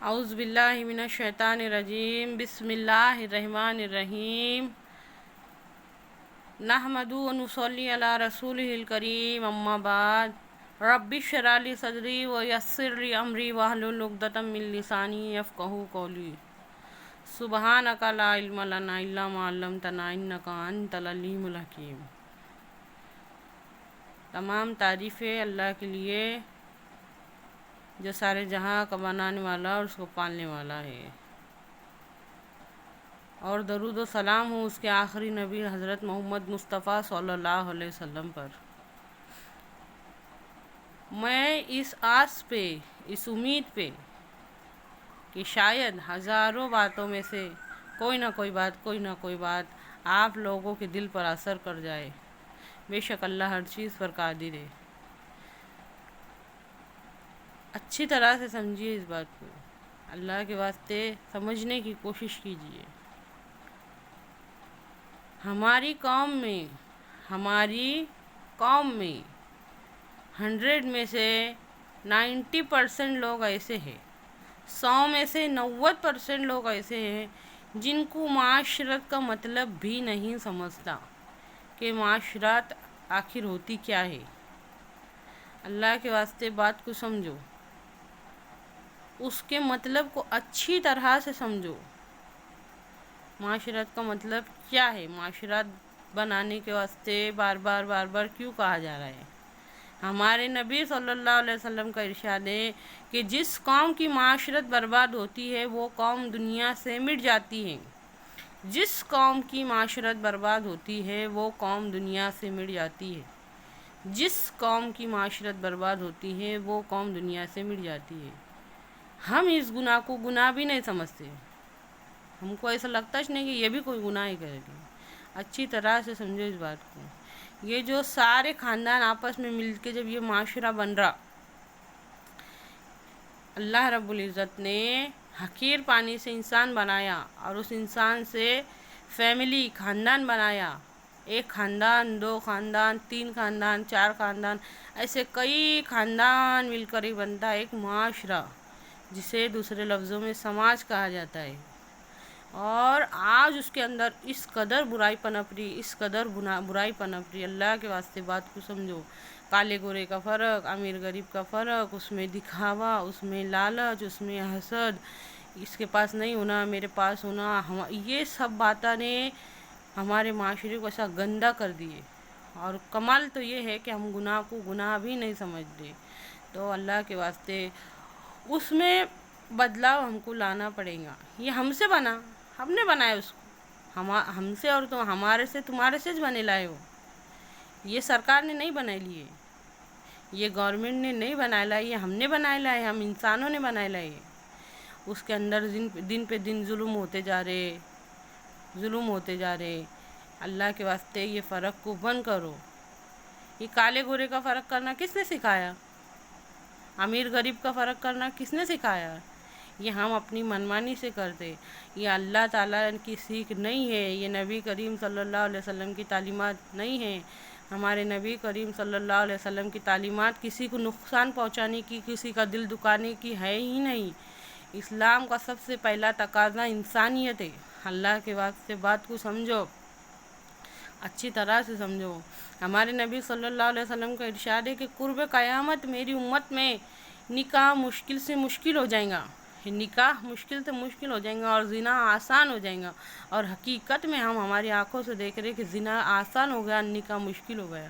اعوذ باللہ من الشیطان الرجیم بسم اللہ الرحمن الرحیم نحمدہ و نصلی علی رسولہ الکریم اما بعد رب اشرح لی صدری ویسر لی امری واحلل عقدۃ من لسانی یفقہوا قولی سبحانک لا علم لنا الا ما علمتنا انک انت العلیم الحکیم۔ تمام تعریفیں اللہ کے لیے جو سارے جہاں کا بنانے والا اور اس کو پالنے والا ہے، اور درود و سلام ہو اس کے آخری نبی حضرت محمد مصطفیٰ صلی اللہ علیہ وسلم پر۔ میں اس آس پہ، اس امید پہ کہ شاید ہزاروں باتوں میں سے کوئی نہ کوئی بات آپ لوگوں کے دل پر اثر کر جائے۔ بے شک اللہ ہر چیز پر قادر ہے۔ اچھی طرح سے سمجھیے اس بات کو، اللہ کے واسطے سمجھنے کی کوشش کیجیے۔ ہماری قوم میں 100 میں سے 90% لوگ ایسے ہیں، 100 میں سے 90% لوگ ایسے ہیں جن کو معاشرت کا مطلب بھی نہیں سمجھتا کہ معاشرت آخر ہوتی کیا ہے۔ اللہ کے واسطے بات کو سمجھو، اس کے مطلب کو اچھی طرح سے سمجھو۔ معاشرت کا مطلب کیا ہے؟ معاشرت بنانے کے واسطے بار بار کیوں کہا جا رہا ہے؟ ہمارے نبی صلی اللہ علیہ وسلم کا ارشاد ہے کہ جس قوم کی معاشرت برباد ہوتی ہے وہ قوم دنیا سے مٹ جاتی ہے۔ جس قوم کی معاشرت برباد ہوتی ہے وہ قوم دنیا سے مٹ جاتی ہے۔ جس قوم کی معاشرت برباد ہوتی ہے وہ قوم دنیا سے مٹ جاتی ہے۔ ہم اس گناہ کو گناہ بھی نہیں سمجھتے، ہم کو ایسا لگتا ہے نہیں کہ یہ بھی کوئی گناہ ہی کرے گی۔ اچھی طرح سے سمجھو اس بات کو۔ یہ جو سارے خاندان آپس میں مل کے جب یہ معاشرہ بن رہا، اللہ رب العزت نے حقیر پانی سے انسان بنایا اور اس انسان سے فیملی، خاندان بنایا۔ ایک خاندان، 2 خاندان، 3 خاندان، 4 خاندان، ایسے کئی خاندان مل کر ہی بنتا ہے ایک معاشرہ، جسے دوسرے لفظوں میں سماج کہا جاتا ہے۔ اور آج اس کے اندر اس قدر برائی پنپ رہی، اللہ کے واسطے بات کو سمجھو۔ کالے گورے کا فرق، امیر غریب کا فرق، اس میں دکھاوا، اس میں لالچ، اس میں حسد، اس کے پاس نہیں ہونا میرے پاس ہونا، یہ سب باتیں نے ہمارے معاشرے کو ایسا گندا کر دیے۔ اور کمال تو یہ ہے کہ ہم گناہ کو گناہ بھی نہیں سمجھتے۔ تو اللہ کے واسطے اس میں بدلاؤ ہم کو لانا پڑے گا۔ یہ ہم سے بنا، ہم نے بنایا اس کو، ہم سے اور ہمارے سے، تمہارے سے بنے لائے ہو۔ یہ سرکار نے نہیں بنائی لیے، یہ گورنمنٹ نے نہیں بنایا لائے، یہ ہم نے بنایا لائے، ہم انسانوں نے بنایا لائے۔ اس کے اندر دن پہ دن ظلم ہوتے جا رہے۔ اللہ کے واسطے یہ فرق کو بند کرو۔ یہ کالے گورے کا فرق کرنا کس نے سکھایا؟ امیر غریب کا فرق کرنا کس نے سکھایا؟ یہ ہم اپنی منمانی سے کرتے۔ یہ اللہ تعالیٰ کی سیکھ نہیں ہے، یہ نبی کریم صلی اللہ علیہ وسلم کی تعلیمات نہیں ہیں۔ ہمارے نبی کریم صلی اللہ علیہ وسلم کی تعلیمات کسی کو نقصان پہنچانے کی، کسی کا دل دکھانے کی ہے ہی نہیں۔ اسلام کا سب سے پہلا تقاضا انسانیت ہے۔ اللہ کے واسطے بات کو سمجھو، اچھی طرح سے سمجھو۔ ہمارے نبی صلی اللہ علیہ وسلم کا ارشاد ہے کہ قرب قیامت میری امت میں نکاح مشکل سے مشکل ہو جائے گا، اور زنا آسان ہو جائے گا۔ اور حقیقت میں ہم ہماری آنکھوں سے دیکھ رہے کہ زنا آسان ہو گیا، نکاح مشکل ہو گیا۔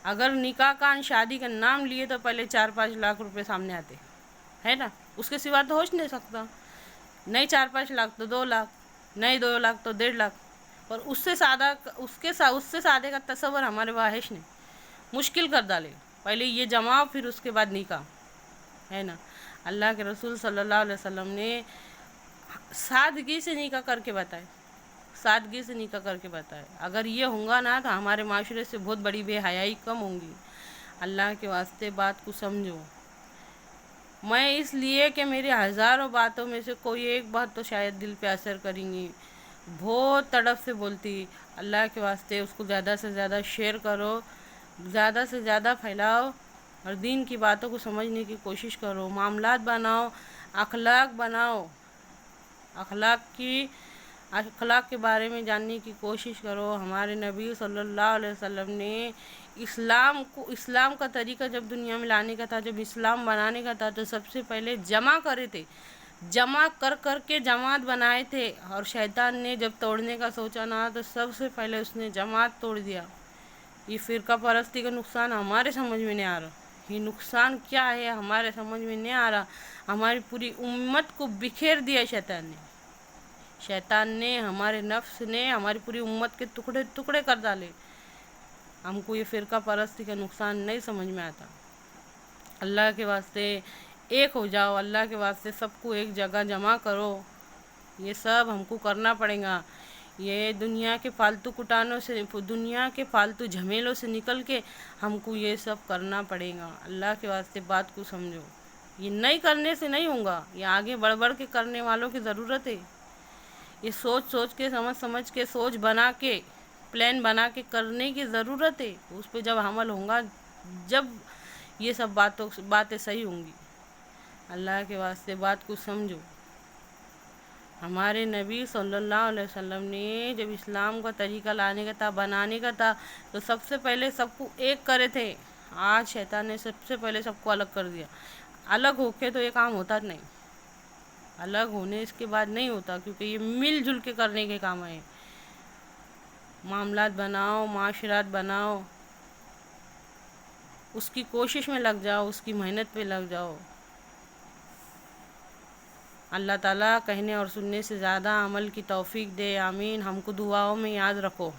اگر نکاح کا شادی کا نام لیے تو پہلے 4-5 لاکھ روپے سامنے آتے ہے نا، اس کے سوا تو ہو نہیں سکتا۔ نہیں 4-5 لاکھ تو 2 لاکھ، نہیں 2 لاکھ تو 1.5 لاکھ، اور اس سے سادے کا تصور ہمارے واحش نے مشکل کر ڈالے۔ پہلے یہ جماؤ، پھر اس کے بعد نکاح، ہے نا۔ اللہ کے رسول صلی اللہ علیہ وسلم نے سادگی سے نکاح کر کے بتائے۔ اگر یہ ہوگا نا تو ہمارے معاشرے سے بہت بڑی بے حیائی کم ہوں گی۔ اللہ کے واسطے بات کو سمجھو۔ میں اس لیے کہ میری ہزاروں باتوں میں سے کوئی ایک بات تو شاید دل پہ اثر کریں گی، بہت تڑپ سے بولتی، اللہ کے واسطے اس کو زیادہ سے زیادہ شیئر کرو، زیادہ سے زیادہ پھیلاؤ، اور دین کی باتوں کو سمجھنے کی کوشش کرو، معاملات بناؤ۔ اخلاق بناؤ، اخلاق کے بارے میں جاننے کی کوشش کرو۔ ہمارے نبی صلی اللہ علیہ وسلم نے اسلام کا طریقہ جب دنیا میں لانے کا تھا، جب اسلام بنانے کا تھا، تو سب سے پہلے جمع کرے تھے، جمع کر کے جماعت بنائے تھے۔ اور شیطان نے جب توڑنے کا سوچا نا، تو سب سے پہلے اس نے جماعت توڑ دیا۔ یہ فرقہ پرستی کا نقصان ہمارے سمجھ میں نہیں آ رہا، یہ نقصان کیا ہے ہمارے سمجھ میں نہیں آ رہا۔ ہماری پوری امت کو بکھیر دیا شیطان نے ہمارے نفس نے ہماری پوری امت کے ٹکڑے ٹکڑے کر ڈالے۔ ہم کو یہ فرقہ پرستی کا نقصان نہیں سمجھ میں آتا۔ اللہ کے واسطے ایک ہو جاؤ، اللہ کے واسطے سب کو ایک جگہ جمع کرو۔ یہ سب ہم کو کرنا پڑے گا۔ یہ دنیا کے فالتو کٹانوں سے، دنیا کے فالتو جھمیلوں سے نکل کے ہم کو یہ سب کرنا پڑے گا۔ اللہ کے واسطے بات کو سمجھو، یہ نہیں کرنے سے نہیں ہوگا، یہ آگے بڑھ بڑھ کے کرنے والوں کی ضرورت ہے۔ یہ سوچ کے سمجھ کے سوچ بنا کے پلان بنا کے کرنے کی ضرورت ہے۔ اس پہ جب عمل ہوگا، جب یہ سب باتیں صحیح ہوں گی۔ اللہ کے واسطے بات کو سمجھو۔ ہمارے نبی صلی اللہ علیہ وسلم نے جب اسلام کا طریقہ لانے کا تھا، بنانے کا تھا، تو سب سے پہلے سب کو ایک کرے تھے۔ آج شیطان نے سب سے پہلے سب کو الگ کر دیا۔ الگ ہو کے تو یہ کام ہوتا نہیں، الگ ہونے اس کے بعد نہیں ہوتا، کیونکہ یہ مل جل کے کرنے کے کام ہے۔ معاملات بناؤ، معاشرات بناؤ، اس کی کوشش میں لگ جاؤ، اس کی محنت پہ لگ جاؤ۔ اللہ تعالیٰ کہنے اور سننے سے زیادہ عمل کی توفیق دے، آمین۔ ہم کو دعاؤں میں یاد رکھو۔